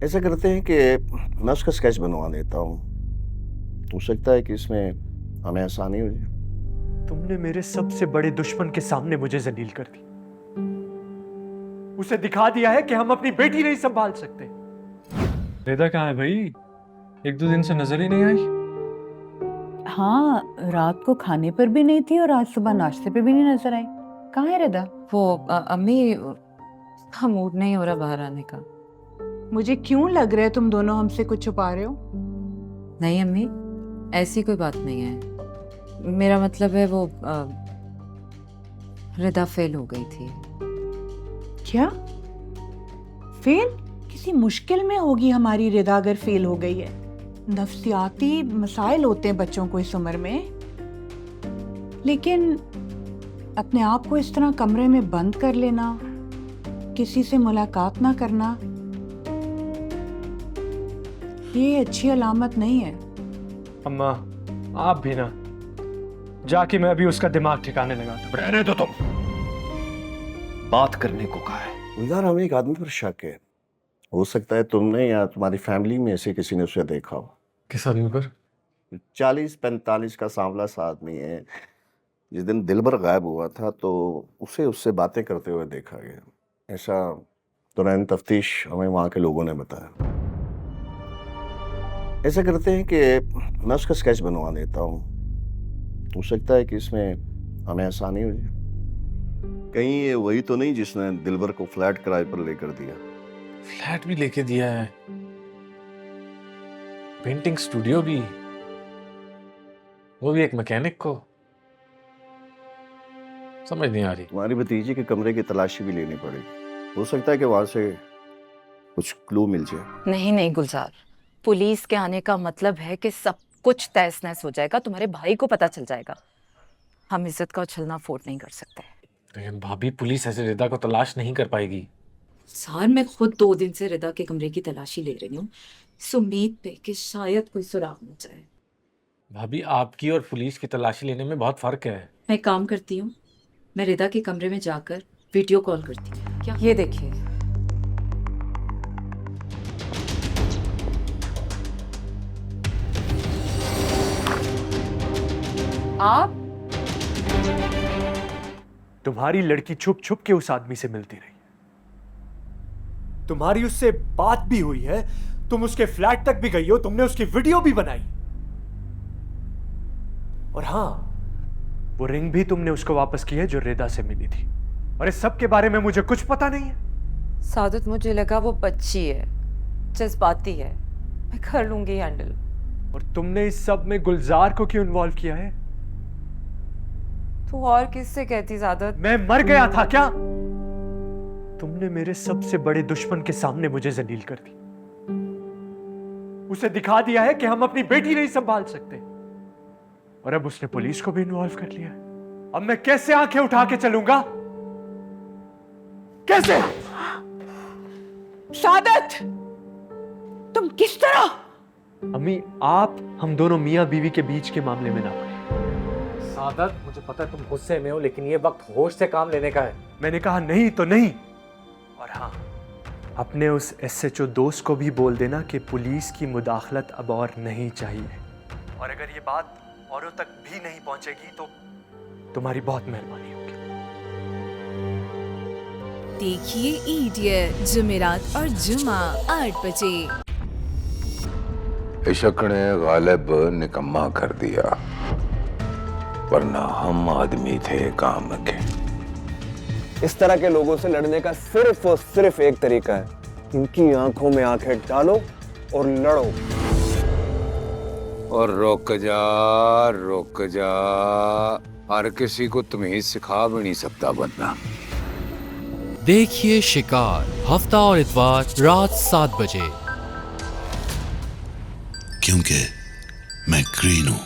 ऐसा करते हैं कि मैं उसका स्केच बनवा लेता हूँ। हो सकता है कि इसमें हमें आसानी हो जाए। तुमने मेरे सबसे बड़े दुश्मन के सामने मुझे जलील कर दी। उसे दिखा दिया है कि हम अपनी बेटी नहीं संभाल सकते। रिदा कहाँ है भाई? एक दो दिन से नजर ही नहीं आई। हाँ, रात को खाने पर भी नहीं थी और आज सुबह नाश्ते पे भी नहीं नजर आई। कहाँ है रिदा? वो अम्मी, उसका मूड नहीं हो रहा बाहर आने का। मुझे क्यों लग रहा है तुम दोनों हमसे कुछ छुपा रहे हो? नहीं अम्मी, ऐसी कोई बात नहीं है। मेरा मतलब है वो रिदा फेल हो गई थी। क्या? फेल? किसी मुश्किल में होगी हमारी रिदा अगर फेल हो गई है। नफ्सियाती मसाइल होते हैं बच्चों को इस उम्र में। लेकिन अपने आप को इस तरह कमरे में बंद कर लेना, किसी से मुलाकात ना करना, ये अच्छी अलामत नहीं है। अम्मा, आप भी ना, जाके मैं अभी उसका दिमाग ठिकाने लगाता हूं। रहने दो तुम। बात करने को कहा है। यार, हमें एक आदमी पर शक है। हो सकता है तुमने या तुम्हारी फैमिली में से किसी ने उसे देखा हो। किस आदमी पर? 40-45 का सांवला सा आदमी है। जिस दिन दिलबर गायब हुआ था तो उसे उससे बातें करते हुए देखा गया। ऐसा दौरान तफ्तीश हमें वहाँ के लोगों ने बताया। ऐसा करते हैं कि मैं उसका स्केच बनवा लेता हूँ। हो सकता है कि इसमें हमें आसानी हो जाए। कहीं ये वही तो नहीं जिसने दिलबर को फ्लैट किराए पर लेकर दिया? फ्लैट भी लेके दिया है, पेंटिंग स्टूडियो भी, वो भी एक मैकेनिक को। समझ नहीं आ रही। तुम्हारी भतीजी के कमरे की तलाशी भी लेनी पड़ेगी। हो सकता है कि वहां से कुछ क्लू मिल जाए। नहीं नहीं गुलजार, पुलिस के आने का मतलब है कि सब कुछ तहस नहस हो जाएगा, तुम्हारे भाई को पता चल जाएगा। हम इज्जत का उछलना अफोर्ड नहीं कर सकते। लेकिन भाभी, पुलिस ऐसे रिदा को तलाश नहीं कर पाएगी। सर, मैं खुद 2 दिन से रिदा के कमरे की तलाशी ले रही हूँ, इस उम्मीद पे कि शायद कोई सुराग मिल जाए। भाभी, आपकी और पुलिस की तलाशी लेने में बहुत फर्क है। मैं काम करती हूँ, मैं रिदा के कमरे में जाकर वीडियो कॉल करती हूँ। क्या? ये देखिए, आप तुम्हारी लड़की छुप छुप के उस आदमी से मिलती रही। तुम्हारी उससे बात भी हुई है, तुम उसके फ्लैट तक भी गई हो, तुमने उसकी वीडियो भी बनाई। और हां, वो रिंग भी तुमने उसको वापस की है जो रिदा से मिली थी। और इस सब के बारे में मुझे कुछ पता नहीं है। सादत, मुझे लगा वो बच्ची है, जज्बाती है, मैं कर लूंगी हैंडल। और तुमने इस सब में गुलजार को क्यों इन्वॉल्व किया है? तू और किससे कहती सादत? मैं मर गया था क्या? तुमने मेरे सबसे बड़े दुश्मन के सामने मुझे जलील कर दी। उसे दिखा दिया है कि हम अपनी बेटी नहीं संभाल सकते। और अब उसने पुलिस को भी इन्वॉल्व कर लिया है। अब मैं कैसे आंखें उठा के चलूंगा? कैसे? सादत, तुम किस तरह? अम्मी, आप हम दोनों मियां बीवी के बीच के मामले में ना पड़े। सादत, मुझे पता है तुम गुस्से में हो, लेकिन ये वक्त होश से काम लेने का है। मैंने कहा नहीं तो नहीं। और हाँ, अपने उस SHO दोस्त को भी बोल देना कि पुलिस की मुदाखलत अब और नहीं चाहिए। और अगर ये बात औरों तक भी नहीं पहुंचेगी तो तुम्हारी बहुत मेहरबानी होगी। देखिए इडियट जुमेरात और जुमा 8 बजे। इश्क ने गालिब निकम्मा कर दिया, वरना हम आदमी थे काम के। इस तरह के लोगों से लड़ने का सिर्फ और सिर्फ एक तरीका है, इनकी आंखों में आंखें डालो और लड़ो। और रुक जा, हर किसी को तमीज सिखा भी नहीं सकता बंदा। देखिए शिकार, हफ्ता और इतवार रात 7 बजे। क्योंकि मैं ग्रीन हूं।